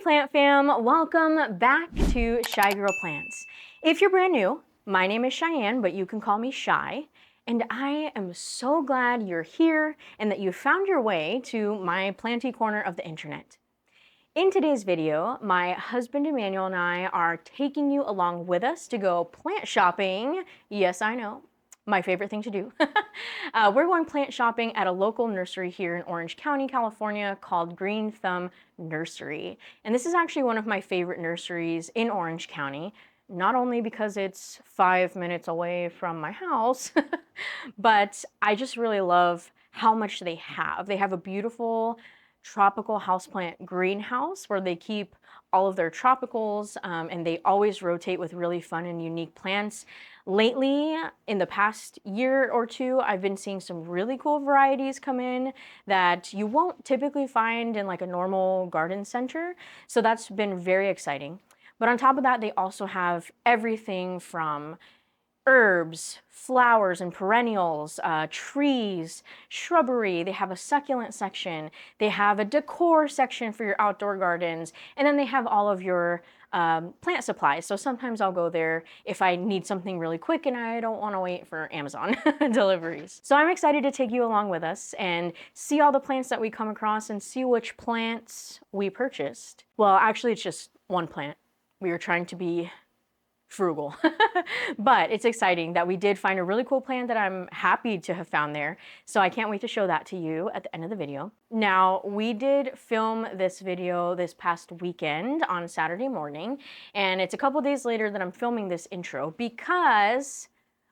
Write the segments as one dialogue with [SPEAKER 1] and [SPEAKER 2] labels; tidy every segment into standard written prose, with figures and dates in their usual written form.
[SPEAKER 1] plant fam, welcome back to Shy Girl Plants. If you're brand new, my name is Cheyenne, but you can call me Shy, and I am so glad you're here and that you found your way to my planty corner of the internet. In today's video, my husband Emmanuel and I are taking you along with us to go plant shopping. Yes, I know, my favorite thing to do. We're going plant shopping at a local nursery here in Orange County, California called Green Thumb Nursery. And this is actually one of my favorite nurseries in Orange County, not only because it's 5 minutes away from my house, but I just really love how much they have. They have a beautiful tropical houseplant greenhouse where they keep all of their tropicals, and they always rotate with really fun and unique plants. Lately, in the past year or two, I've been seeing some really cool varieties come in that you won't typically find in like a normal garden center. So that's been very exciting. But on top of that, they also have everything from herbs, flowers and perennials, trees, shrubbery. They have a succulent section. They have a decor section for your outdoor gardens. And then they have all of your plant supplies. So sometimes I'll go there if I need something really quick and I don't want to wait for Amazon deliveries. So I'm excited to take you along with us and see all the plants that we come across and see which plants we purchased. Well, actually, it's just one plant. We were trying to be frugal. But it's exciting that we did find a really cool plant that I'm happy to have found there. So I can't wait to show that to you at the end of the video. Now, we did film this video this past weekend on Saturday morning, and it's a couple days later that I'm filming this intro because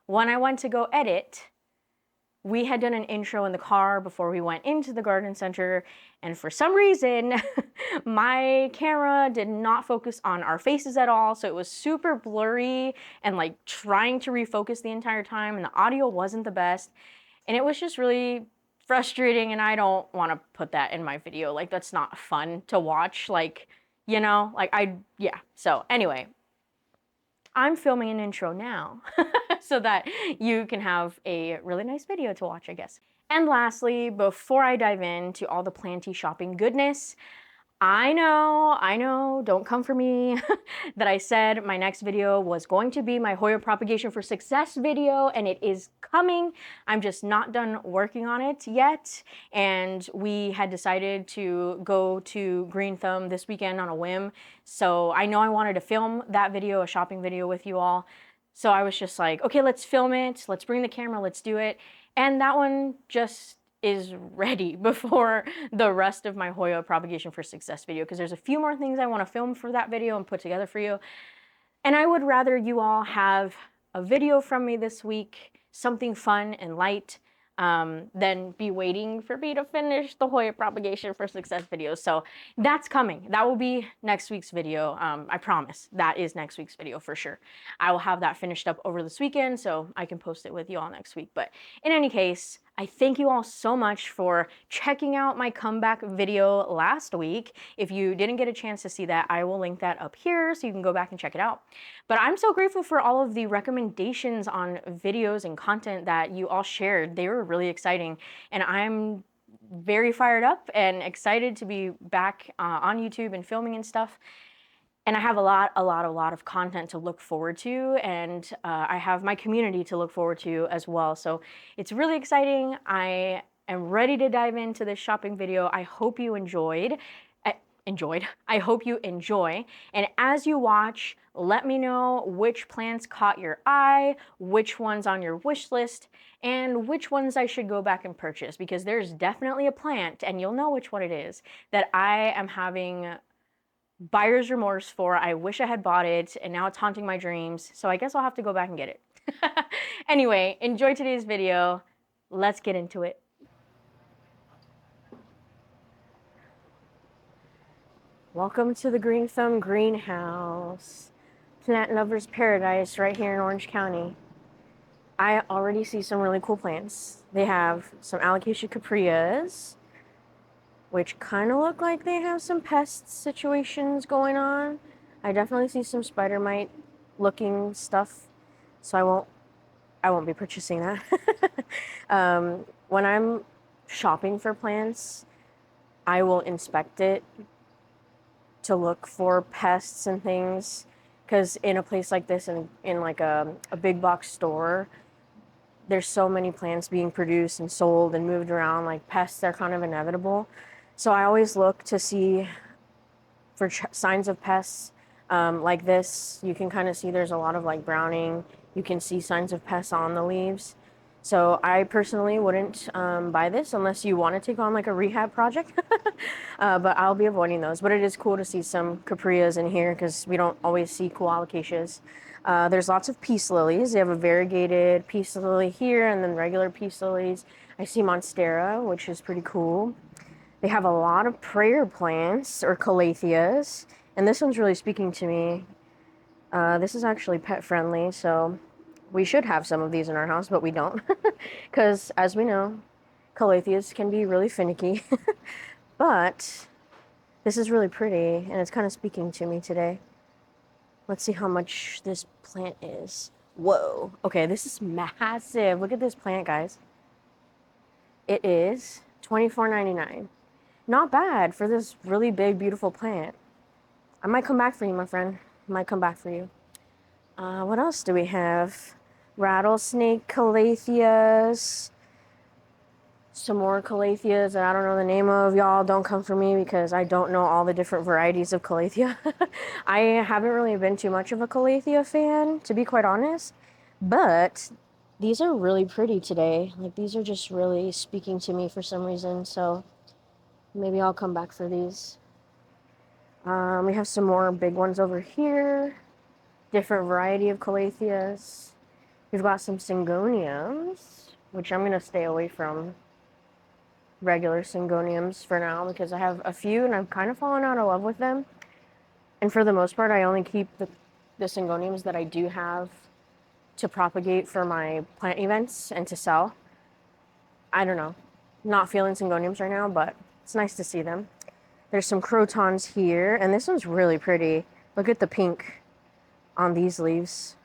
[SPEAKER 1] when I went to go edit, we had done an intro in the car before we went into the garden center, and for some reason, my camera did not focus on our faces at all, so it was super blurry and like trying to refocus the entire time, and the audio wasn't the best, and it was just really frustrating, and I don't want to put that in my video. Like, that's not fun to watch, like, you know, like yeah. So anyway, I'm filming an intro now so that you can have a really nice video to watch, I guess. And lastly, before I dive into all the planty shopping goodness, I know, don't come for me, that I said my next video was going to be my Hoya Propagation for Success video, and it is coming. I'm just not done working on it yet, and we had decided to go to Green Thumb this weekend on a whim, so I know I wanted to film that video, a shopping video with you all, so I was just like, okay, let's film it, let's bring the camera, let's do it, and that one just is ready before the rest of my Hoya Propagation for Success video, because there's a few more things I want to film for that video and put together for you. And I would rather you all have a video from me this week, something fun and light, than be waiting for me to finish the Hoya Propagation for Success video. So that's coming. That will be next week's video. I promise that is next week's video for sure. I will have that finished up over this weekend so I can post it with you all next week. But in any case, I thank you all so much for checking out my comeback video last week. If you didn't get a chance to see that, I will link that up here so you can go back and check it out. But I'm so grateful for all of the recommendations on videos and content that you all shared. They were really exciting, and I'm very fired up and excited to be back on YouTube and filming and stuff. And I have a lot of content to look forward to, and I have my community to look forward to as well. So it's really exciting. I am ready to dive into this shopping video. I hope you enjoyed. I hope you enjoy. And as you watch, let me know which plants caught your eye, which ones on your wish list, and which ones I should go back and purchase, because there's definitely a plant, and you'll know which one it is, that I am having buyer's remorse for. I wish I had bought it, and now it's haunting my dreams, so I guess I'll have to go back and get it. Anyway, enjoy today's video. Let's get into it. Welcome to the Green Thumb greenhouse. Plant lover's paradise right here in Orange County. I already see some really cool plants. They have some alocasia caprias, which kind of look like they have some pest situations going on. I definitely see some spider mite looking stuff, so I won't be purchasing that. When I'm shopping for plants, I will inspect it to look for pests and things, because in a place like this, in like a big box store, there's so many plants being produced and sold and moved around. Like pests are kind of inevitable. So I always look to see for signs of pests. Like this, you can kind of see there's a lot of like browning. You can see signs of pests on the leaves. So I personally wouldn't buy this unless you want to take on like a rehab project. But I'll be avoiding those. But it is cool to see some caprias in here because we don't always see cool alocasias. There's lots of peace lilies. They have a variegated peace lily here and then regular peace lilies. I see monstera, which is pretty cool. They have a lot of prayer plants or calatheas. And this one's really speaking to me. This is actually pet friendly, so we should have some of these in our house, but we don't. Because, as we know, calatheas can be really finicky. But this is really pretty, and it's kind of speaking to me today. Let's see how much this plant is. Whoa. Okay, this is massive. Look at this plant, guys. It is $24.99. Not bad for this really big, beautiful plant. I might come back for you, my friend. I might come back for you. What else do we have? Rattlesnake calatheas. Some more calatheas that I don't know the name of. Y'all don't come for me because I don't know all the different varieties of calathea. I haven't really been too much of a calathea fan, to be quite honest. But these are really pretty today. Like, these are just really speaking to me for some reason. So maybe I'll come back for these. We have some more big ones over here. Different variety of calatheas. We've got some syngoniums, which I'm going to stay away from regular syngoniums for now because I have a few and I've kind of fallen out of love with them. And for the most part, I only keep the syngoniums that I do have to propagate for my plant events and to sell. I don't know. Not feeling syngoniums right now, but it's nice to see them. There's some crotons here, and this one's really pretty. Look at the pink on these leaves.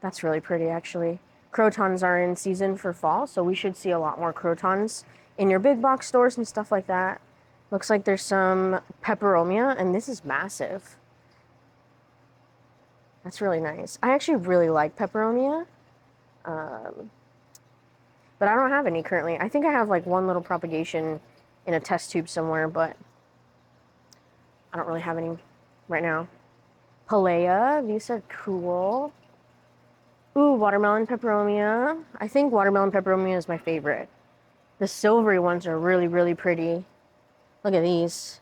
[SPEAKER 1] That's really pretty, actually. Crotons are in season for fall, so we should see a lot more crotons in your big box stores and stuff like that. Looks like there's some peperomia, and this is massive. That's really nice. I actually really like peperomia, but I don't have any currently. I think I have like one little propagation in a test tube somewhere, but I don't really have any right now. Palea, these are cool. Ooh, watermelon peperomia. I think watermelon peperomia is my favorite. The silvery ones are really, really pretty. Look at these.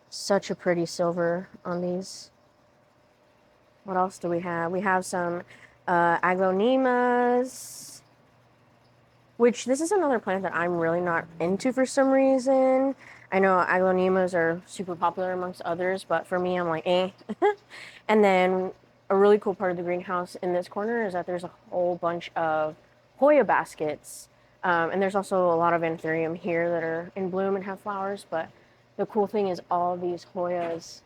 [SPEAKER 1] Such a pretty silver on these. What else do we have? We have some aglaonemas, which this is another plant that I'm really not into for some reason. I know aglaonemas are super popular amongst others, but for me, I'm like, eh. And then a really cool part of the greenhouse in this corner is that there's a whole bunch of Hoya baskets. And there's also a lot of anthurium here that are in bloom and have flowers. But the cool thing is all these Hoyas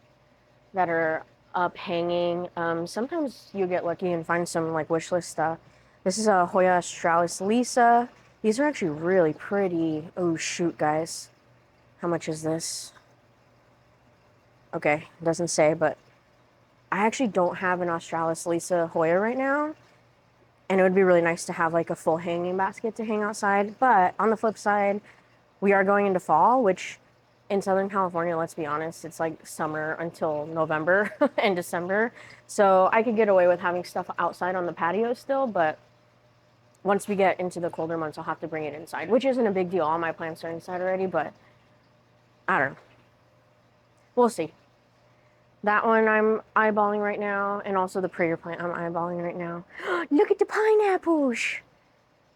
[SPEAKER 1] that are up hanging. Sometimes you get lucky and find some like wish list stuff. This is a Hoya australis lisa. These are actually really pretty. Oh shoot, guys. How much is this? Okay, doesn't say, but I actually don't have an australis lisa Hoya right now. And it would be really nice to have like a full hanging basket to hang outside. But on the flip side, we are going into fall, which in Southern California, let's be honest, it's like summer until November and December. So I could get away with having stuff outside on the patio still, but once we get into the colder months, I'll have to bring it inside, which isn't a big deal. All my plants are inside already, but I don't know. We'll see. That one I'm eyeballing right now, and also the prayer plant I'm eyeballing right now. Look at the pineapples!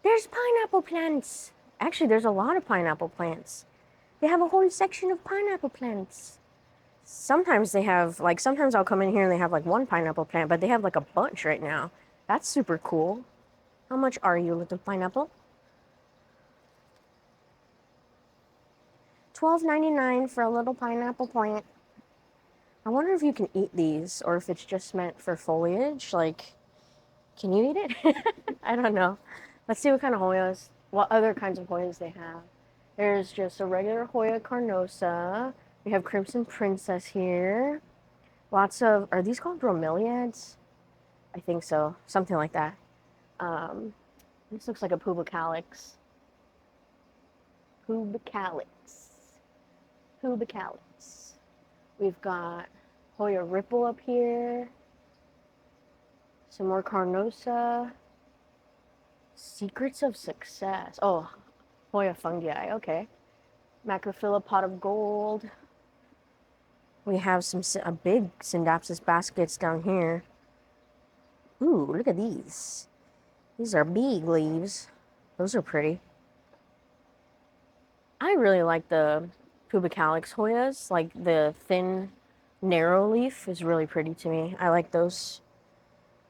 [SPEAKER 1] There's pineapple plants! Actually, there's a lot of pineapple plants. They have a whole section of pineapple plants. Sometimes they have, like, sometimes I'll come in here and they have, like, one pineapple plant, but they have, like, a bunch right now. That's super cool. How much are you, little pineapple? $12.99 for a little pineapple plant. I wonder if you can eat these, or if it's just meant for foliage. Like, can you eat it? I don't know. Let's see what kind of what other kinds of Hoyas they have. There's just a regular Hoya carnosa. We have Crimson Princess here. Lots of, are these called bromeliads? I think so, something like that. Um, this looks like a pubicalix. Pubicalix. Pubicalix. We've got Hoya Ripple up here. Some more Carnosa. Secrets of Success. Oh, Hoya Fungi. Okay. Macrophila Pot of Gold. We have some big Syndapsis baskets down here. Ooh, look at these. These are big leaves. Those are pretty. I really like the Pubicalix Hoyas. Like the thin, narrow leaf is really pretty to me. I like those.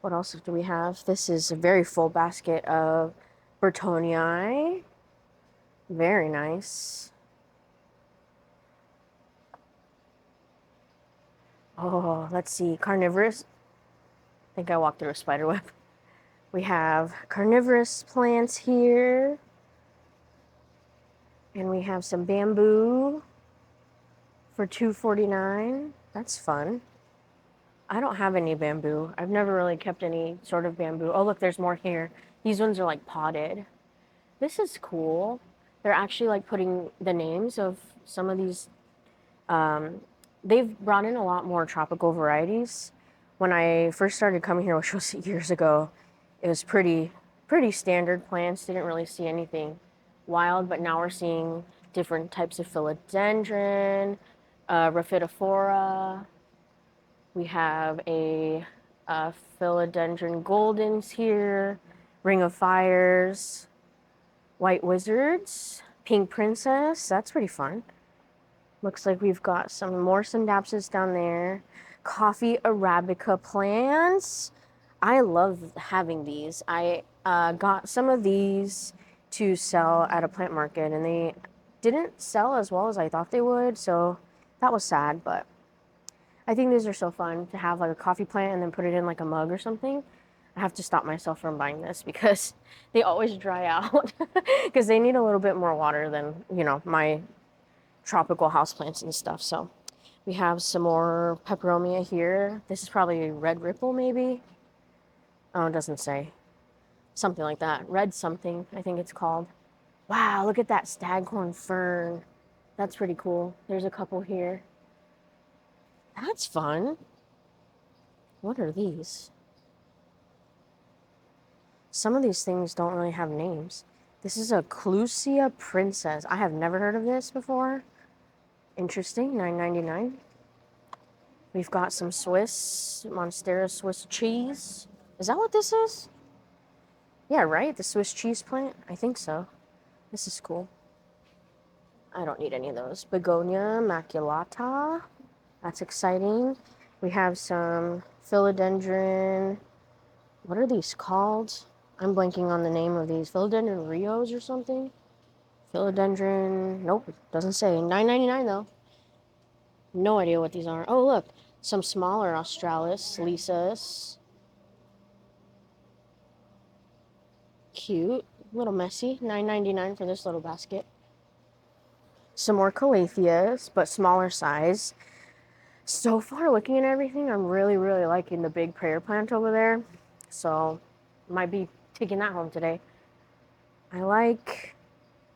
[SPEAKER 1] What else do we have? This is a very full basket of Bertonii. Very nice. Oh, let's see. Carnivorous. I think I walked through a spider web. We have carnivorous plants here. And we have some bamboo for $2.49. That's fun. I don't have any bamboo. I've never really kept any sort of bamboo. Oh, look, there's more here. These ones are like potted. This is cool. They're actually like putting the names of some of these. They've brought in a lot more tropical varieties. When I first started coming here, which was years ago, it was pretty standard plants. Didn't really see anything wild, but now we're seeing different types of philodendron, Rhaphidophora. We have a philodendron goldens here, Ring of Fires, White Wizards, Pink Princess. That's pretty fun. Looks like we've got some more Syndapsis down there. Coffee Arabica plants. I love having these. I got some of these to sell at a plant market, and they didn't sell as well as I thought they would, so that was sad, but I think these are so fun to have like a coffee plant and then put it in like a mug or something. I have to stop myself from buying this because they always dry out because they need a little bit more water than, you know, my tropical houseplants and stuff. So we have some more peperomia here. This is probably red ripple maybe. Oh, it doesn't say. Something like that. Red something, I think it's called. Wow, look at that staghorn fern. That's pretty cool. There's a couple here. That's fun. What are these? Some of these things don't really have names. This is a Clusia Princess. I have never heard of this before. Interesting, $9.99. We've got some Swiss, Monstera Swiss cheese. Is that what this is? Yeah, right? The Swiss cheese plant? I think so. This is cool. I don't need any of those. Begonia maculata. That's exciting. We have some philodendron. What are these called? I'm blanking on the name of these. Philodendron Rios or something? Philodendron. Nope, it doesn't say. $9.99 though. No idea what these are. Oh, look. Some smaller Australis, Lisas. Cute. A little messy. $9.99 for this little basket. Some more Calatheas, but smaller size. So far, looking at everything, I'm really liking the big prayer plant over there. So, might be taking that home today. I like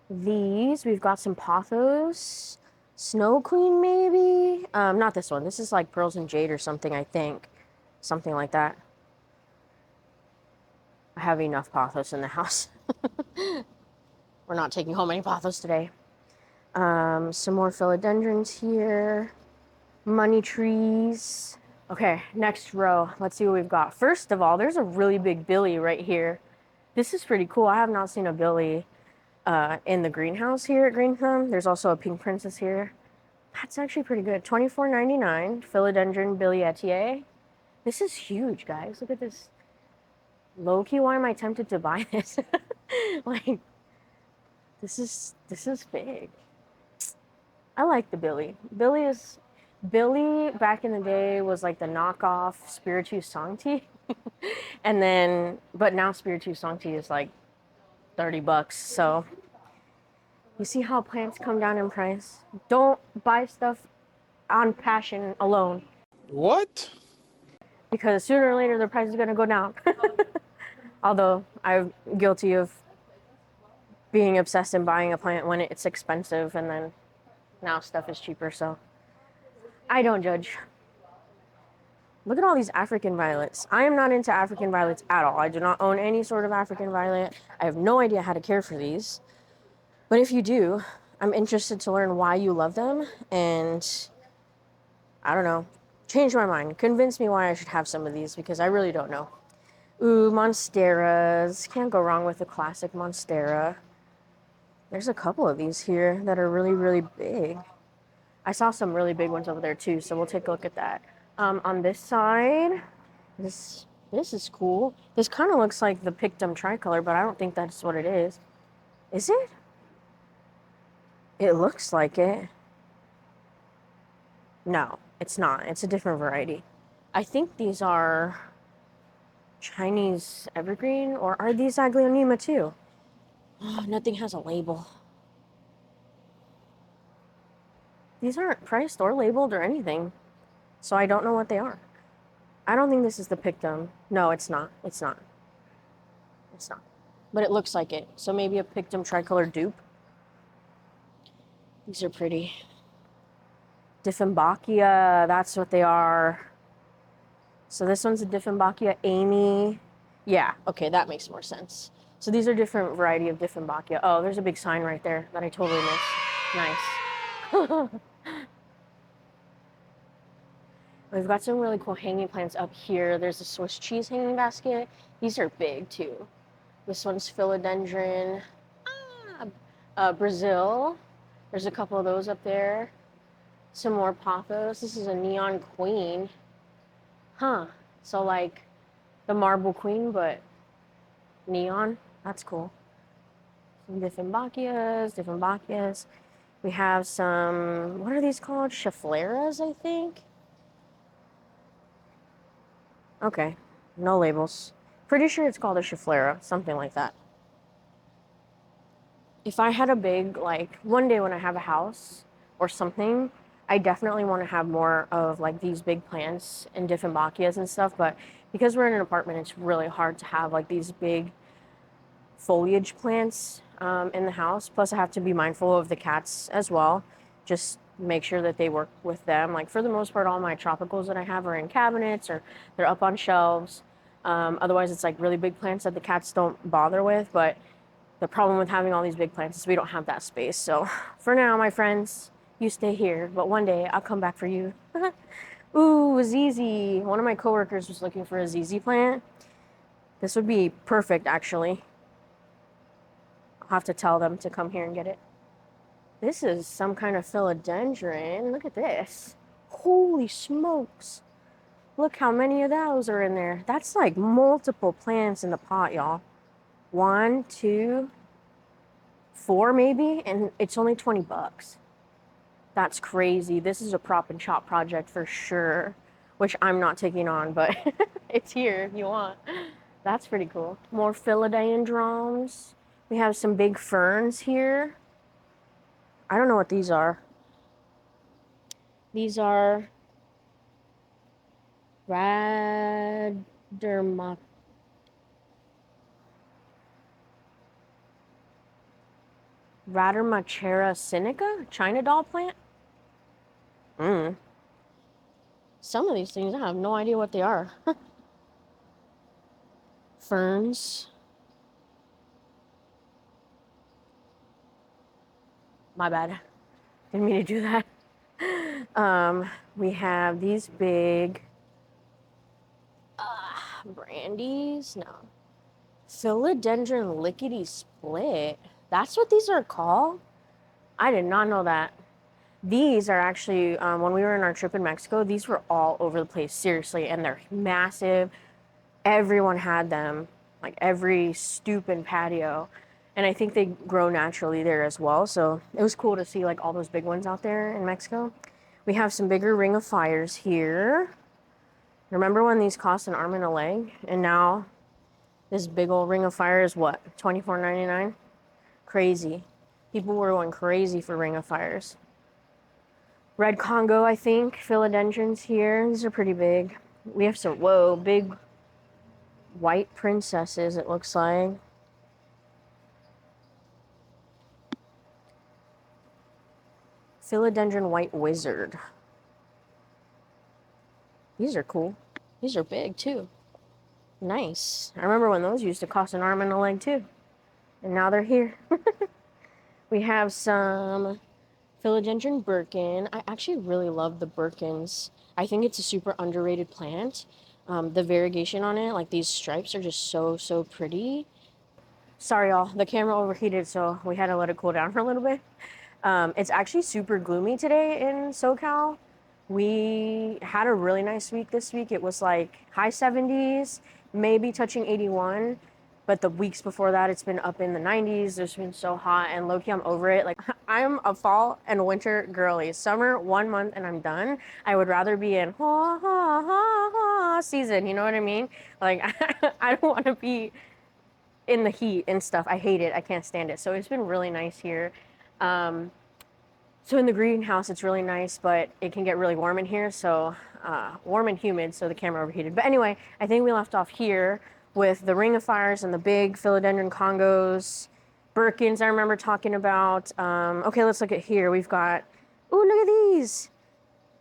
[SPEAKER 1] these. We've got some pothos. Snow Queen, maybe? Not this one. This is like Pearls and Jade or something, I think. Something like that. I have enough pothos in the house. We're not taking home any pothos today. Some more philodendrons here. Money trees. Okay, next row. Let's see what we've got. First of all, there's a really big billy right here. This is pretty cool. I have not seen a billy in the greenhouse here at Green Thumb. There's also a pink princess here. That's actually pretty good. $24.99. Philodendron billietier. This is huge, guys. Look at this. Low-key, why am I tempted to buy this? Like, this is big. I like the billy. Billy back in the day was like the knockoff Spiritus Sancti. And then, but now Spiritus Sancti is like $30. So you see how plants come down in price? Don't buy stuff on passion alone.
[SPEAKER 2] What?
[SPEAKER 1] Because sooner or later the price is going to go down. Although I'm guilty of being obsessed in buying a plant when it's expensive, and then now stuff is cheaper, so I don't judge. Look at all these African violets. I am not into African violets at all. I do not own any sort of African violet. I have no idea how to care for these. But if you do, I'm interested to learn why you love them, and I don't know, change my mind. Convince me why I should have some of these, because I really don't know. Ooh, monsteras. Can't go wrong with a classic monstera. There's a couple of these here that are really, really big. I saw some really big ones over there too, so we'll take a look at that. On this side, this is cool. This kind of looks like the Pictum tricolor, but I don't think that's what it is. Is it? It looks like it. No, it's not. It's a different variety. I think these are Chinese evergreen, or are these Aglaonema too? Oh, nothing has a label. These aren't priced or labeled or anything, so I don't know what they are. I don't think this is the Pictum. No, it's not. It's not. It's not. But it looks like it. So maybe a Pictum tricolor dupe. These are pretty. Dieffenbachia, that's what they are. So this one's a Dieffenbachia Amy. Yeah, okay, that makes more sense. So these are different variety of Dieffenbachia. Oh, there's a big sign right there that I totally missed. Nice. We've got some really cool hanging plants up here. There's a Swiss cheese hanging basket. These are big too. This one's philodendron. Brazil. There's a couple of those up there. Some more pothos. This is a neon queen. Huh. So like the marble queen, but neon. That's cool. Some Dieffenbachias. We have some, what are these called? Scheffleras, I think. Okay, no labels. Pretty sure it's called a Schefflera, something like that. If I had a big, like, one day when I have a house or something, I definitely want to have more of, like, these big plants and Dieffenbachias and stuff, but because we're in an apartment, it's really hard to have, like, these big foliage plants in the house. Plus, I have to be mindful of the cats as well. Just make sure that they work with them. Like, for the most part, all my tropicals that I have are in cabinets or they're up on shelves. Otherwise, it's like really big plants that the cats don't bother with. But the problem with having all these big plants is we don't have that space. So for now, my friends, you stay here. But one day, I'll come back for you. Ooh, a ZZ. One of my coworkers was looking for a ZZ plant. This would be perfect, actually. I'll have to tell them to come here and get it. This is some kind of philodendron. Look at this. Holy smokes. Look how many of those are in there. That's like multiple plants in the pot, y'all. 1, 2, 4 maybe, and it's only 20 bucks. That's crazy. This is a prop and chop project for sure, which I'm not taking on, but it's here if you want. That's pretty cool. More philodendrons. We have some big ferns here. I don't know what these are. These are Radermachera sinica? China doll plant? Some of these things, I have no idea what they are. Ferns. My bad. Didn't mean to do that. We have these big brandies. No. Philodendron lickety split. That's what these are called? I did not know that. These are actually, when we were in our trip in Mexico, these were all over the place, seriously, and they're massive. Everyone had them, like every stoop and patio. And I think they grow naturally there as well. So it was cool to see like all those big ones out there in Mexico. We have some bigger ring of fires here. Remember when these cost an arm and a leg? And now this big old ring of fire is what? $24.99? Crazy. People were going crazy for ring of fires. red Congo, I think. Philodendrons here. These are pretty big. We have some, whoa, big white princesses, it looks like. Philodendron white wizard. These are cool. These are big too. Nice. I remember when those used to cost an arm and a leg too. And now they're here. We have some Philodendron Birkin. I actually really love the Birkins. I think it's a super underrated plant. The variegation on it, like these stripes are just so, so pretty. Sorry, y'all. The camera overheated, so we had to let it cool down for a little bit. It's actually super gloomy today in SoCal. We had a really nice week this week. It was like high 70s, maybe touching 81. But the weeks before that, it's been up in the 90s. It's been so hot, and low-key, I'm over it. Like, I'm a fall and winter girly. Summer, 1 month, and I'm done. I would rather be in ha, ha, ha, ha season, you know what I mean? Like, I don't want to be in the heat and stuff. I hate it. I can't stand it. So it's been really nice here. So in the greenhouse, it's really nice, but it can get really warm in here. So warm and humid, so the camera overheated. But anyway, I think we left off here with the ring of fires and the big philodendron Congos, Birkins I remember talking about. Okay, let's look at here. We've got, ooh, look at these.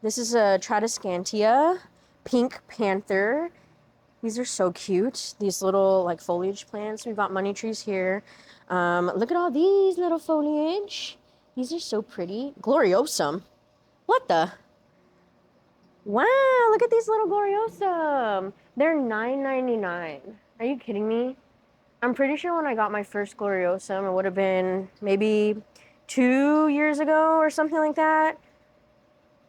[SPEAKER 1] This is a Tradescantia, pink panther. These are so cute. These little like foliage plants. We've got money trees here. Look at all these little foliage. These are so pretty. Gloriosum. What the? Wow, look at these little Gloriosum. They're $9.99. Are you kidding me? I'm pretty sure when I got my first Gloriosum, it would have been maybe 2 years ago or something like that.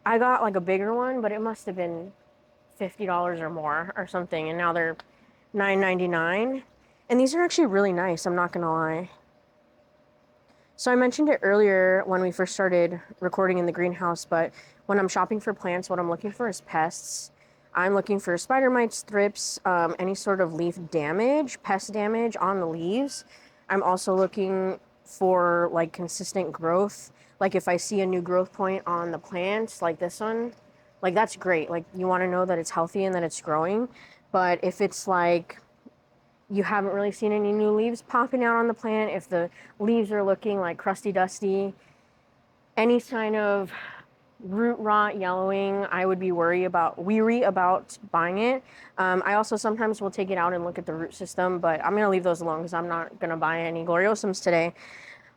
[SPEAKER 1] I got like a bigger one, but it must have been $50 or more or something, and now they're $9.99. And these are actually really nice, I'm not gonna lie. So I mentioned it earlier when we first started recording in the greenhouse, but when I'm shopping for plants, what I'm looking for is pests. I'm looking for spider mites, thrips, any sort of leaf damage, pest damage on the leaves. I'm also looking for like consistent growth. Like if I see a new growth point on the plants, like this one, like that's great. Like you want to know that it's healthy and that it's growing. But if it's like you haven't really seen any new leaves popping out on the plant, if the leaves are looking like crusty dusty, any sign of root rot, yellowing, I would be weary about buying it. I also sometimes will take it out and look at the root system, but I'm gonna leave those alone because I'm not gonna buy any Gloriosums today.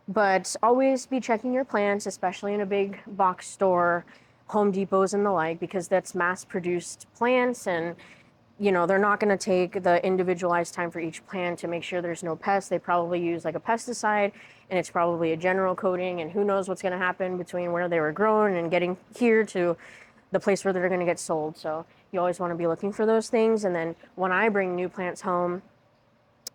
[SPEAKER 1] But always be checking your plants, especially in a big box store, Home Depots and the like, because that's mass-produced plants, and you know, they're not going to take the individualized time for each plant to make sure there's no pests. They probably use like a pesticide, and it's probably a general coating, and who knows what's going to happen between where they were grown and getting here to the place where they're going to get sold. So you always want to be looking for those things. And then when I bring new plants home,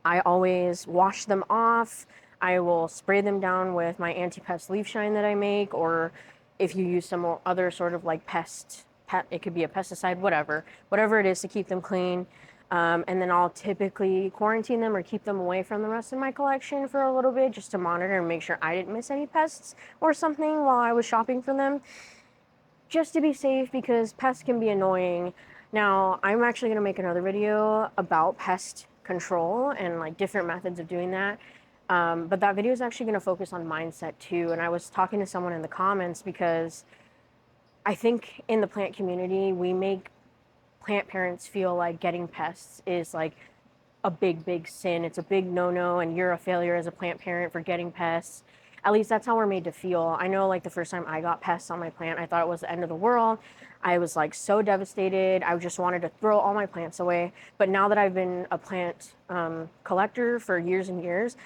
[SPEAKER 1] I always wash them off. I will spray them down with my anti-pest leaf shine that I make, or if you use some other sort of like it could be a pesticide, whatever it is to keep them clean. And then I'll typically quarantine them or keep them away from the rest of my collection for a little bit just to monitor and make sure I didn't miss any pests or something while I was shopping for them, just to be safe, because pests can be annoying. Now, I'm actually going to make another video about pest control and like different methods of doing that. But that video is actually going to focus on mindset too. And I was talking to someone in the comments because I think in the plant community, we make plant parents feel like getting pests is like a big, big sin. It's a big no-no, and you're a failure as a plant parent for getting pests. At least that's how we're made to feel. I know like the first time I got pests on my plant, I thought it was the end of the world. I was like so devastated. I just wanted to throw all my plants away. But now that I've been a plant collector for years and years,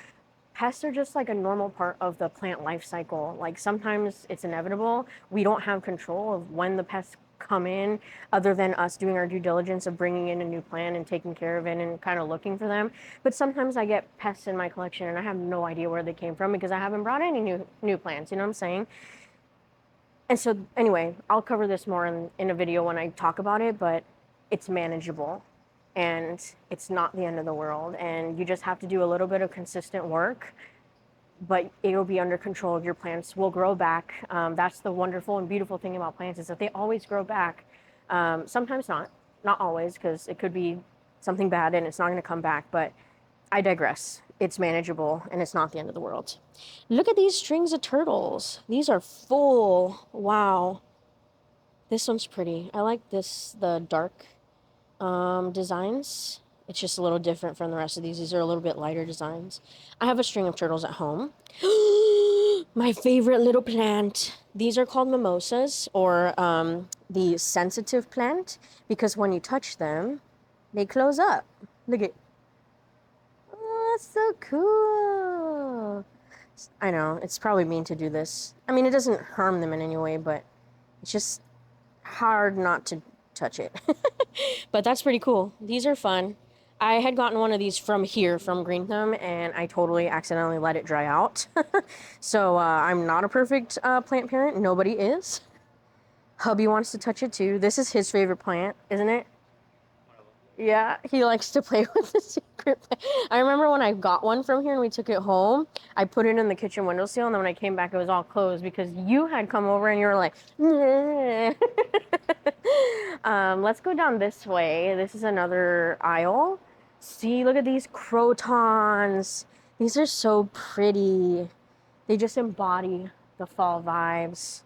[SPEAKER 1] pests are just like a normal part of the plant life cycle. Like sometimes it's inevitable. We don't have control of when the pests come in, other than us doing our due diligence of bringing in a new plant and taking care of it and kind of looking for them. But sometimes I get pests in my collection and I have no idea where they came from because I haven't brought any new plants, you know what I'm saying? And so anyway, I'll cover this more in a video when I talk about it, but it's manageable. And it's not the end of the world, and you just have to do a little bit of consistent work but it'll be under control. Your plants will grow back. That's the wonderful and beautiful thing about plants, is that they always grow back. Sometimes not always, because it could be something bad and it's not going to come back, but I digress. It's manageable and it's not the end of the world. Look at these strings of turtles. These are full. Wow. This one's pretty. I like this, the dark designs. It's just a little different from the rest of these. These are a little bit lighter designs. I have a string of turtles at home. My favorite little plant. These are called mimosas, or the sensitive plant, because when you touch them, they close up. Look at, oh, that's so cool. I know, it's probably mean to do this. I mean, it doesn't harm them in any way, but it's just hard not to touch it. But that's pretty cool. These are fun. I had gotten one of these from here, from Green Thumb, and I totally accidentally let it dry out. So I'm not a perfect plant parent. Nobody is. Hubby wants to touch it too. This is his favorite plant, isn't it? Yeah, he likes to play with the secret plant. I remember when I got one from here and we took it home, I put it in the kitchen windowsill, and then when I came back, it was all closed because you had come over and you were like, let's go down this way. This is another aisle. See, look at these crotons. These are so pretty. They just embody the fall vibes.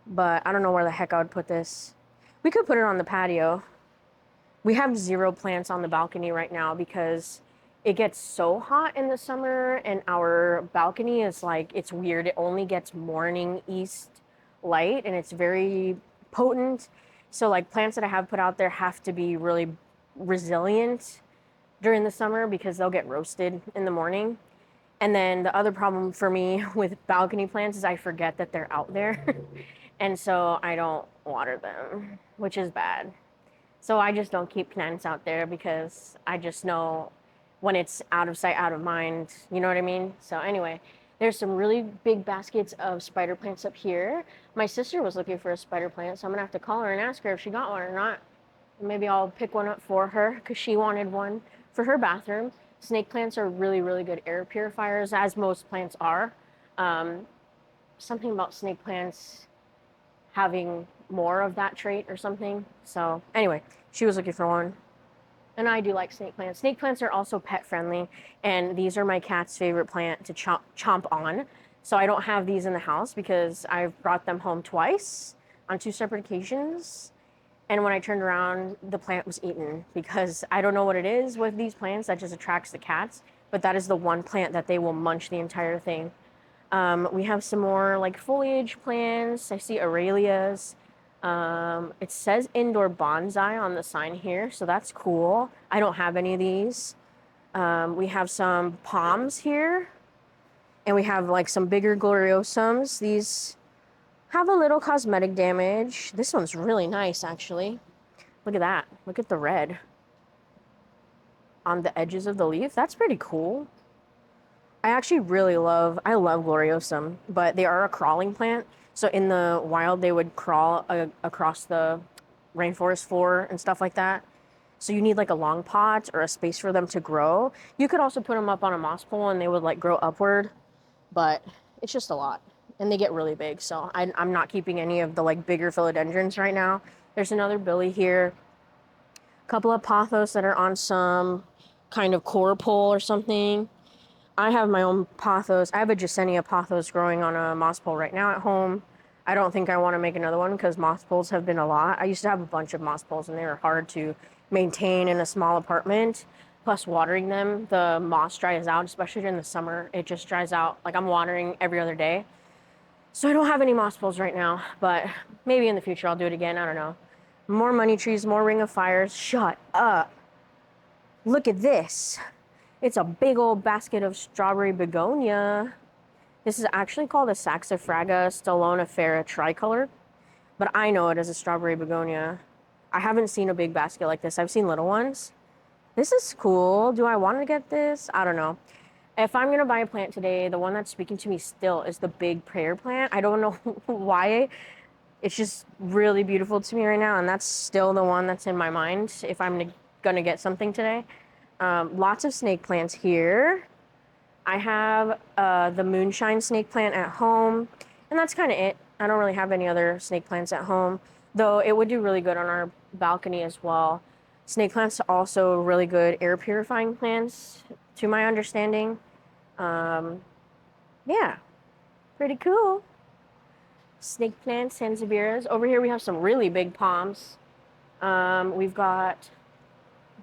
[SPEAKER 1] But I don't know where the heck I would put this. We could put it on the patio. We have 0 plants on the balcony right now because it gets so hot in the summer, and our balcony is like, it's weird. It only gets morning east light, and it's very potent. So like plants that I have put out there have to be really resilient during the summer because they'll get roasted in the morning. And then the other problem for me with balcony plants is I forget that they're out there. And so I don't water them, which is bad. So I just don't keep plants out there because I just know when it's out of sight, out of mind, you know what I mean? So anyway, there's some really big baskets of spider plants up here. My sister was looking for a spider plant, so I'm gonna have to call her and ask her if she got one or not. Maybe I'll pick one up for her because she wanted one for her bathroom. Snake plants are really, really good air purifiers, as most plants are. Something about snake plants having more of that trait or something. So anyway, she was looking for one. And I do like snake plants. Snake plants are also pet friendly, and these are my cat's favorite plant to chomp on. So I don't have these in the house because I've brought them home twice on 2 separate occasions. And when I turned around, the plant was eaten because I don't know what it is with these plants that just attracts the cats, but that is the one plant that they will munch the entire thing. We have some more like foliage plants. I see Aralias. It says indoor bonsai on the sign here, so that's cool. I don't have any of these. We have some palms here, and we have like some bigger gloriosums. These have a little cosmetic damage. This one's really nice, actually. Look at that. Look at the red on the edges of the leaf. That's pretty cool. I actually really love gloriosum, but they are a crawling plant. So in the wild, they would crawl across the rainforest floor and stuff like that. So you need like a long pot or a space for them to grow. You could also put them up on a moss pole and they would like grow upward, but it's just a lot. And they get really big. So I'm not keeping any of the like bigger philodendrons right now. There's another Billy here. A couple of pothos that are on some kind of core pole or something. I have my own pothos. I have a Jasenia pothos growing on a moss pole right now at home. I don't think I want to make another one because moss poles have been a lot. I used to have a bunch of moss poles and they were hard to maintain in a small apartment. Plus watering them, the moss dries out, especially during the summer. It just dries out. Like I'm watering every other day. So I don't have any moss poles right now, but maybe in the future I'll do it again. I don't know. More money trees, more ring of fires. Shut up. Look at this. It's a big old basket of strawberry begonia. This is actually called a Saxifraga stolonifera tricolor, but I know it as a strawberry begonia. I haven't seen a big basket like this. I've seen little ones. This is cool. Do I want to get this? I don't know. If I'm going to buy a plant today, the one that's speaking to me still is the big prayer plant. I don't know why. It's just really beautiful to me right now, and that's still the one that's in my mind if I'm going to get something today. Lots of snake plants here. I have the moonshine snake plant at home, and that's kind of it. I don't really have any other snake plants at home, though it would do really good on our balcony as well. Snake plants are also really good air purifying plants, to my understanding. Yeah, pretty cool. Snake plants, sansevieras. Over here we have some really big palms. We've got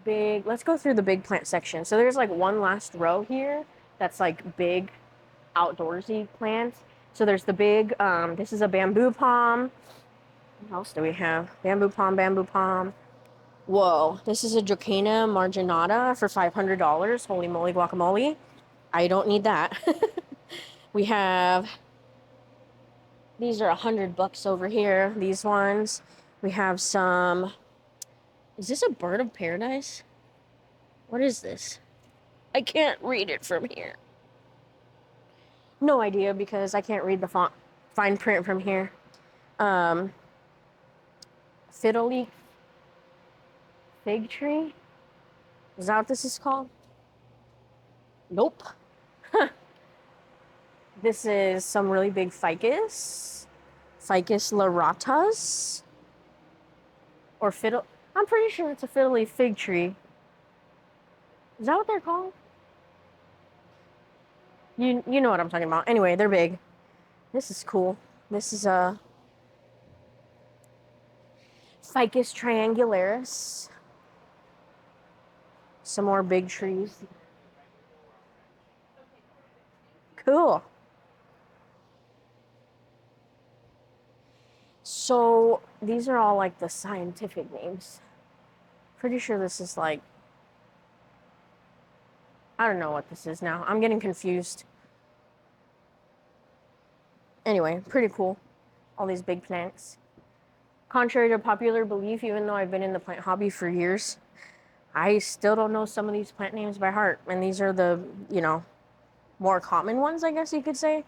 [SPEAKER 1] big, let's go through the big plant section. So there's like one last row here that's like big outdoorsy plants. So there's the big, this is a bamboo palm. What else do we have? Bamboo palm, bamboo palm. Whoa, this is a Dracaena marginata for $500. Holy moly guacamole. I don't need that. We have, these are $100 over here, these ones. We have some, is this a bird of paradise? What is this? I can't read it from here. No idea because I can't read the fine print from here. Fiddle leaf fig tree? Is that what this is called? Nope. This is some really big ficus. Ficus laratas. Or fiddle. I'm pretty sure it's a fiddle leaf fig tree. Is that what they're called? You know what I'm talking about. Anyway, they're big. This is cool. This is a Ficus triangularis. Some more big trees. Cool. So these are all like the scientific names. Pretty sure this is like, I don't know what this is now. I'm getting confused. Anyway, pretty cool. All these big plants. Contrary to popular belief, even though I've been in the plant hobby for years, I still don't know some of these plant names by heart. And these are the, more common ones, I guess you could say.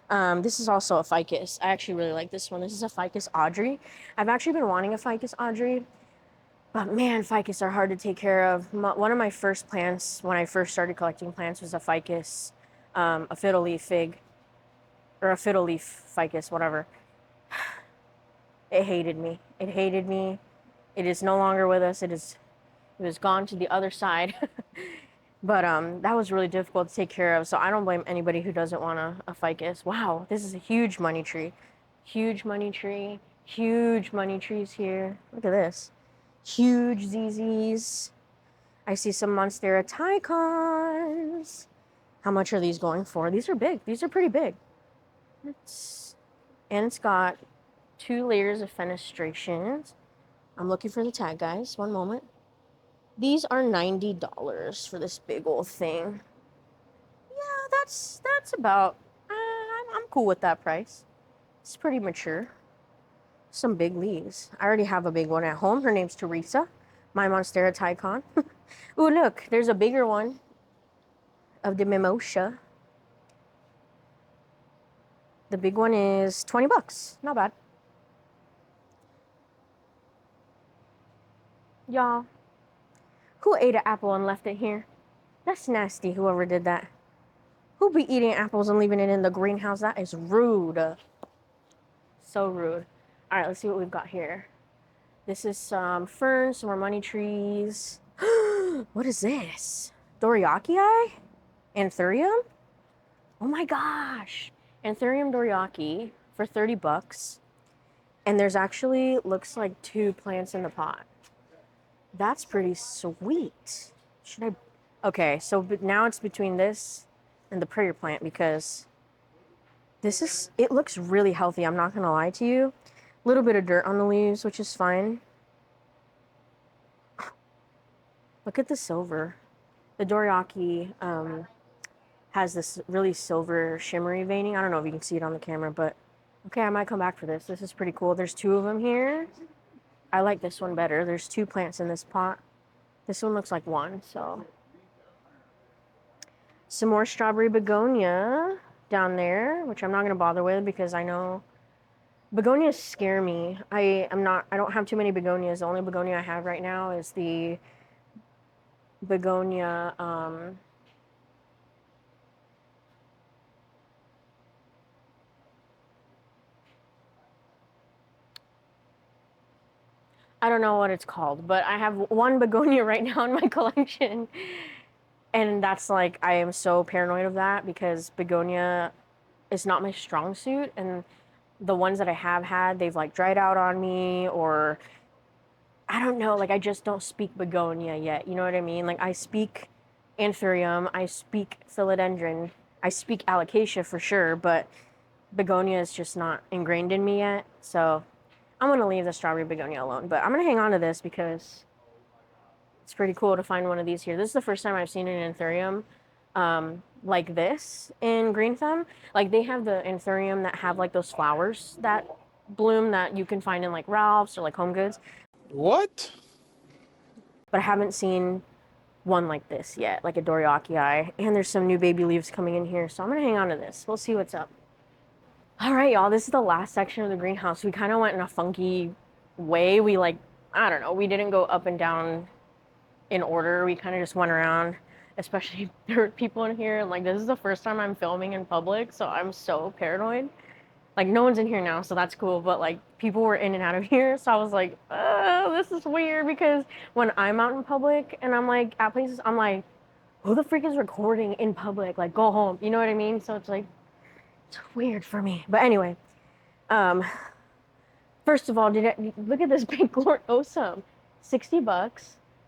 [SPEAKER 1] This is also a ficus. I actually really like this one. This is a ficus Audrey. I've actually been wanting a ficus Audrey, but man, ficus are hard to take care of. One of my first plants when I first started collecting plants was a ficus, a fiddle leaf fig, or a fiddle leaf ficus, whatever. It hated me. It hated me. It is no longer with us. It was gone to the other side. But that was really difficult to take care of. So I don't blame anybody who doesn't want a ficus. Wow, this is a huge money tree. Huge money tree. Huge money trees here. Look at this. Huge ZZs. I see some Monstera Tycons. How much are these going for? These are big. These are pretty big. And it's got 2 layers of fenestrations. I'm looking for the tag, guys. One moment. These are $90 for this big old thing. Yeah, that's about, I'm cool with that price. It's pretty mature. Some big leaves. I already have a big one at home. Her name's Teresa, my Monstera Tycon. Ooh, look, there's a bigger one of the mimosa. The big one is $20. Not bad. Y'all, who ate an apple and left it here? That's nasty, whoever did that. Who be eating apples and leaving it in the greenhouse? That is rude. So rude. All right, let's see what we've got here. This is some ferns, some more money trees. What is this? Doriakii? Anthurium? Oh my gosh. Anthurium doriaki for $30. And there's actually, looks like 2 plants in the pot. That's pretty sweet. Should I? Okay, so now it's between this and the prayer plant because it looks really healthy. I'm not going to lie to you. A little bit of dirt on the leaves, which is fine. Look at the silver. The Doriaki has this really silver shimmery veining. I don't know if you can see it on the camera, but okay, I might come back for this. This is pretty cool. There's 2 of them here. I like this one better. There's 2 plants in this pot. This one looks like 1, so. Some more strawberry begonia down there, which I'm not going to bother with because I know begonias scare me. I don't have too many begonias. The only begonia I have right now is the begonia, I don't know what it's called, but I have one begonia right now in my collection. And that's like, I am so paranoid of that because begonia is not my strong suit. And the ones that I have had, they've like dried out on me, or I don't know, like I just don't speak begonia yet. You know what I mean? Like I speak anthurium, I speak philodendron, I speak alocasia for sure, but begonia is just not ingrained in me yet. So I'm gonna leave the strawberry begonia alone, but I'm gonna hang on to this because it's pretty cool to find one of these here. This is the first time I've seen an anthurium like this in Green Thumb. Like they have the anthurium that have like those flowers that bloom that you can find in like Ralph's or like Home Goods.
[SPEAKER 2] What?
[SPEAKER 1] But I haven't seen one like this yet, like a Doriakii. And there's some new baby leaves coming in here, so I'm gonna hang on to this. We'll see what's up. All right, y'all, this is the last section of the greenhouse. We kind of went in a funky way. We like, I don't know, we didn't go up and down in order. We kind of just went around, especially there were people in here. And like, this is the first time I'm filming in public, so I'm so paranoid. Like, no one's in here now, so that's cool. But like, people were in and out of here, so I was like, oh, this is weird because when I'm out in public and I'm like at places, I'm like, who the freak is recording in public? Like, go home. You know what I mean? So it's like, it's weird for me. But anyway, um, first of all, look at this big gloriosum, $60.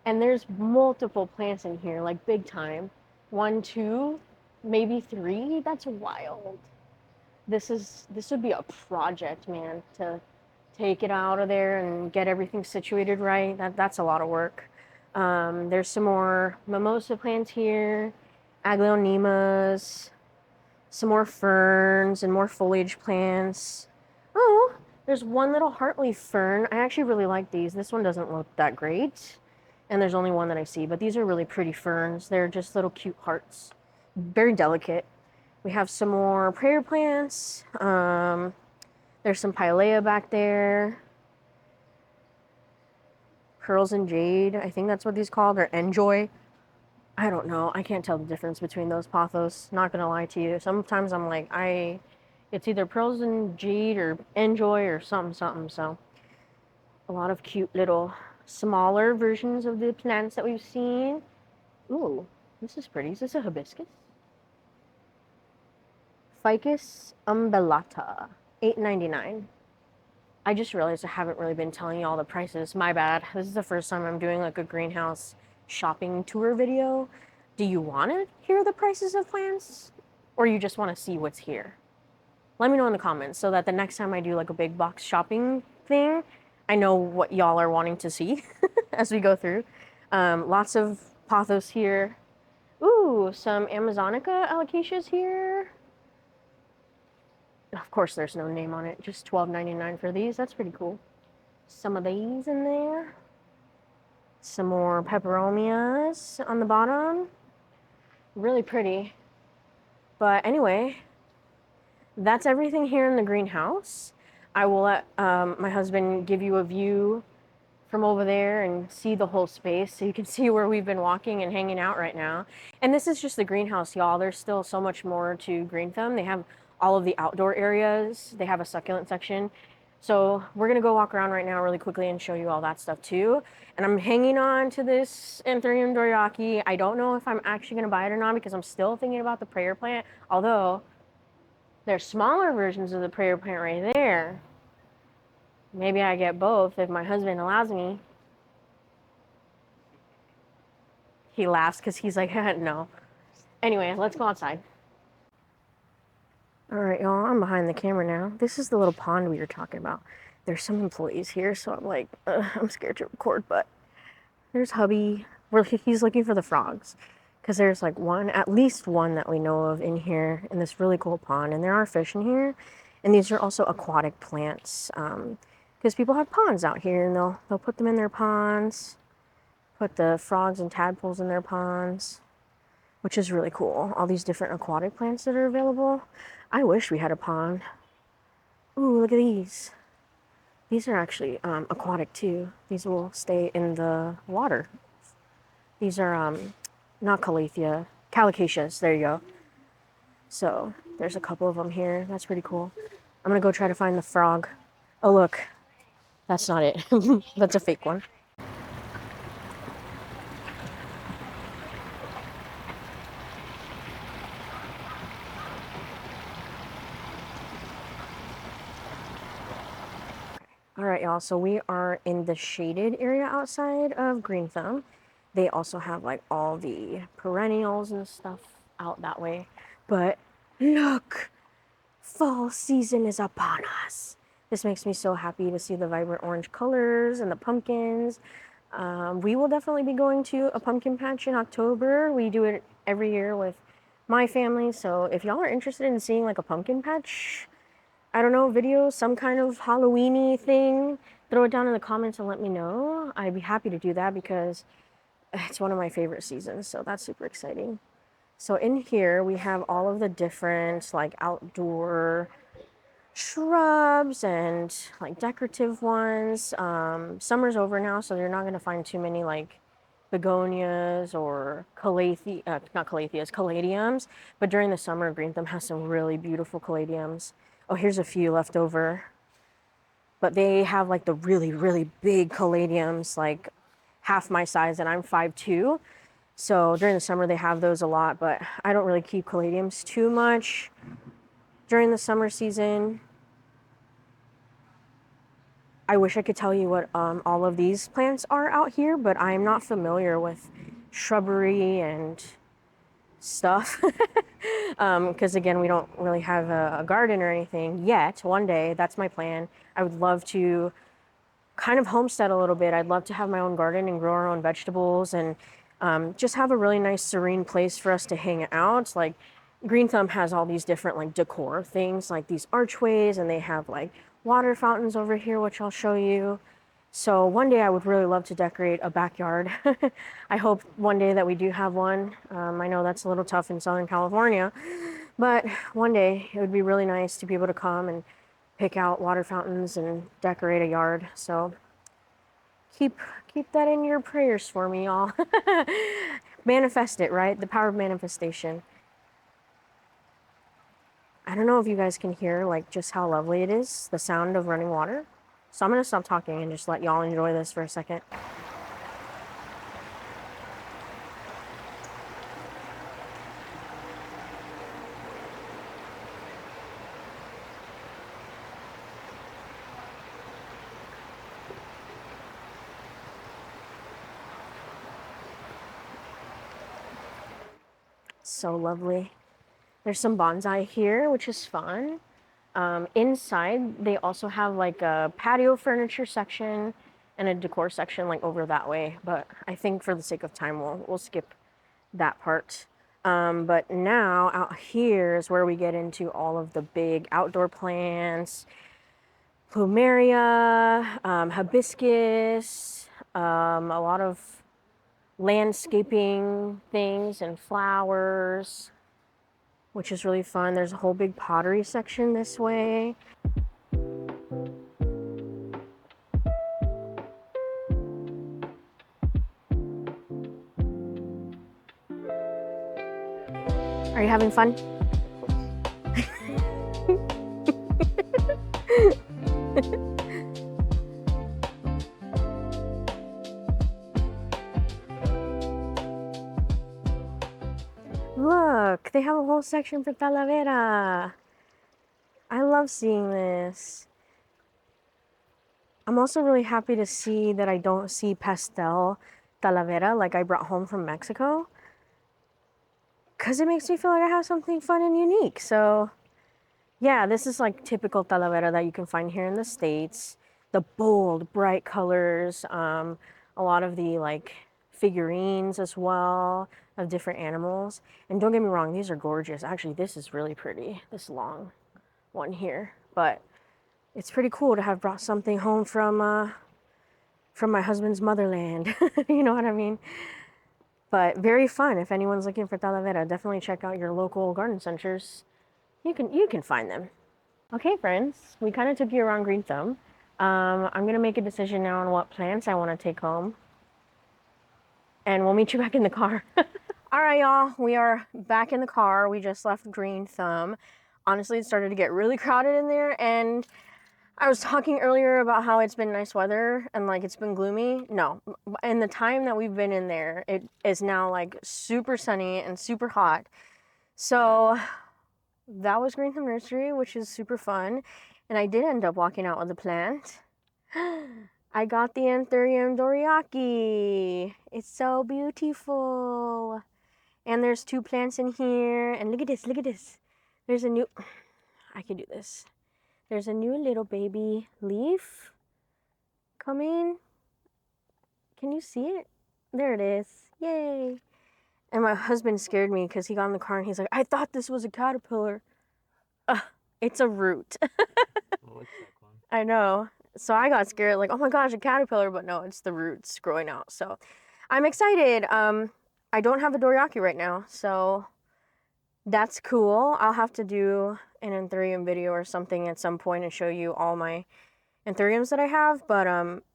[SPEAKER 1] And there's multiple plants in here, like big time. 1, 2, maybe 3. That's wild. This would be a project, man, to take it out of there and get everything situated right. That's a lot of work. There's some more mimosa plants here, aglaonemas, some more ferns and more foliage plants. Oh, there's one little heartleaf fern. I actually really like these. This one doesn't look that great. And there's only one that I see, but these are really pretty ferns. They're just little cute hearts. Very delicate. We have some more prayer plants. There's some pilea back there. Pearls and jade. I think that's what these called, or enjoy. I don't know. I can't tell the difference between those pothos. Not gonna lie to you. Sometimes I'm like, it's either pearls and jade or enjoy or something. So a lot of cute little smaller versions of the plants that we've seen. Ooh, this is pretty. Is this a hibiscus? Ficus umbellata, $8.99. I just realized I haven't really been telling you all the prices. My bad. This is the first time I'm doing like a greenhouse shopping tour video. Do you want to hear the prices of plants, or you just want to see what's here? Let me know in the comments so that the next time I do like a big box shopping thing, I know what y'all are wanting to see as we go through. Lots of pothos here. Ooh, some Amazonica alocasias here. Of course, there's no name on it, just $12.99 for these. That's pretty cool. Some of these in there. Some more peperomias on the bottom. Really pretty. But anyway, that's everything here in the greenhouse. I will let my husband give you a view from over there and see the whole space so you can see where we've been walking and hanging out right now. And this is just the greenhouse, y'all. There's still so much more to Green Thumb. They have all of the outdoor areas. They have a succulent section. So we're gonna go walk around right now really quickly and show you all that stuff too. And I'm hanging on to this Anthurium Doriakii. I don't know if I'm actually gonna buy it or not because I'm still thinking about the prayer plant. Although there's smaller versions of the prayer plant right there. Maybe I get both if my husband allows me. He laughs because he's like, no. Anyway, let's go outside. All right, y'all, I'm behind the camera now. This is the little pond we were talking about. There's some employees here, so I'm like, I'm scared to record, but there's hubby. He's looking for the frogs because there's like at least one that we know of in here in this really cool pond, and there are fish in here. And these are also aquatic plants because people have ponds out here, and they'll put them in their ponds, put the frogs and tadpoles in their ponds, which is really cool. All these different aquatic plants that are available. I wish we had a pond. Ooh, look at these. These are actually aquatic too. These will stay in the water. These are not calathea, calicaceous. There you go. So there's a couple of them here. That's pretty cool. I'm gonna go try to find the frog. Oh look, That's not it. That's a fake one. All right, y'all, so we are in the shaded area outside of Green Thumb. They also have like all the perennials and stuff out that way. But look, fall season is upon us. This makes me so happy to see the vibrant orange colors and the pumpkins. We will definitely be going to a pumpkin patch in October. We do it every year with my family. So if y'all are interested in seeing like a pumpkin patch, I don't know, video, some kind of Halloween-y thing, throw it down in the comments and let me know. I'd be happy to do that because it's one of my favorite seasons. So that's super exciting. So in here we have all of the different like outdoor shrubs and like decorative ones. Summer's over now, so you're not going to find too many like begonias or not calatheas, caladiums. But during the summer, Green Thumb has some really beautiful caladiums. Oh, here's a few left over. But they have like the really, really big caladiums, like half my size, and I'm 5'2". So during the summer, they have those a lot, but I don't really keep caladiums too much during the summer season. I wish I could tell you what all of these plants are out here, but I'm not familiar with shrubbery and stuff. Because again, we don't really have a garden or anything yet. One day, that's my plan. I would love to kind of homestead a little bit. I'd love to have my own garden and grow our own vegetables and just have a really nice serene place for us to hang out. Like Green Thumb has all these different like decor things, like these archways, and they have like water fountains over here, which I'll show you. So one day I would really love to decorate a backyard. I hope one day that we do have one. I know that's a little tough in Southern California, but one day it would be really nice to be able to come and pick out water fountains and decorate a yard. So keep that in your prayers for me, y'all. Manifest it, right? The power of manifestation. I don't know if you guys can hear like just how lovely it is, the sound of running water. So I'm gonna stop talking and just let y'all enjoy this for a second. So lovely. There's some bonsai here, which is fun. Inside, they also have like a patio furniture section and a decor section like over that way. But I think for the sake of time, we'll skip that part. But now out here is where we get into all of the big outdoor plants, plumeria, hibiscus, a lot of landscaping things and flowers, which is really fun. There's a whole big pottery section this way. Are you having fun? Look, they have a whole section for Talavera. I love seeing this. I'm also really happy to see that I don't see pastel Talavera like I brought home from Mexico, because it makes me feel like I have something fun and unique. So yeah, this is like typical Talavera that you can find here in the States. The bold, bright colors, a lot of the like figurines as well of different animals. And don't get me wrong, these are gorgeous. Actually, this is really pretty, this long one here. But it's pretty cool to have brought something home from my husband's motherland. You know what I mean? But very fun. If anyone's looking for Talavera, definitely check out your local garden centers. You can find them. Okay, friends, we kind of took you around Green Thumb. I'm gonna make a decision now on what plants I want to take home, and we'll meet you back in the car. All right, y'all, we are back in the car. We just left Green Thumb. Honestly, it started to get really crowded in there, and I was talking earlier about how it's been nice weather and like it's been gloomy. No, in the time that we've been in there, it is now like super sunny and super hot. So that was Green Thumb Nursery, which is super fun. And I did end up walking out with a plant. I got the Anthurium Doriaki. It's so beautiful. And there's 2 plants in here. And look at this, look at this. There's a new, I can do this. There's a new little baby leaf coming. Can you see it? There it is. Yay. And my husband scared me because he got in the car and he's like, I thought this was a caterpillar. It's a root.
[SPEAKER 2] Oh, it's that one.
[SPEAKER 1] I know. So I got scared, like, oh my gosh, a caterpillar, but no, it's the roots growing out. So I'm excited. I don't have a Doriaki right now, so that's cool. I'll have to do an anthurium video or something at some point and show you all my anthuriums that I have. But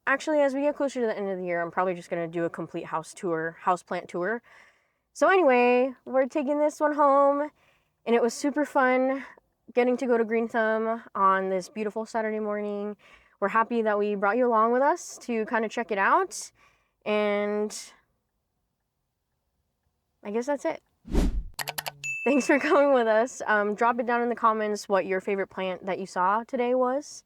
[SPEAKER 1] actually, as we get closer to the end of the year, I'm probably just gonna do a complete houseplant tour. So anyway, we're taking this one home, and it was super fun getting to go to Green Thumb on this beautiful Saturday morning. We're happy that we brought you along with us to kind of check it out. And I guess that's it. Thanks for coming with us. Drop it down in the comments what your favorite plant that you saw today was.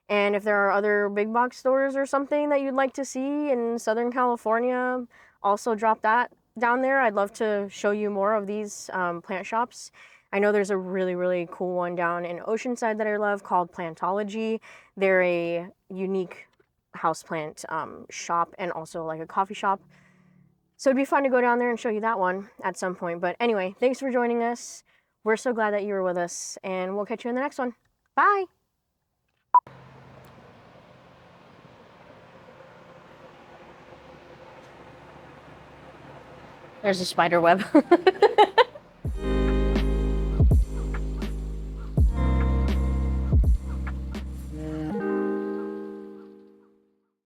[SPEAKER 1] And if there are other big box stores or something that you'd like to see in Southern California, also drop that down there. I'd love to show you more of these plant shops. I know there's a really, really cool one down in Oceanside that I love called Plantology. They're a unique houseplant shop and also like a coffee shop. So it'd be fun to go down there and show you that one at some point. But anyway, thanks for joining us. We're so glad that you were with us, and we'll catch you in the next one. Bye! There's a spider web.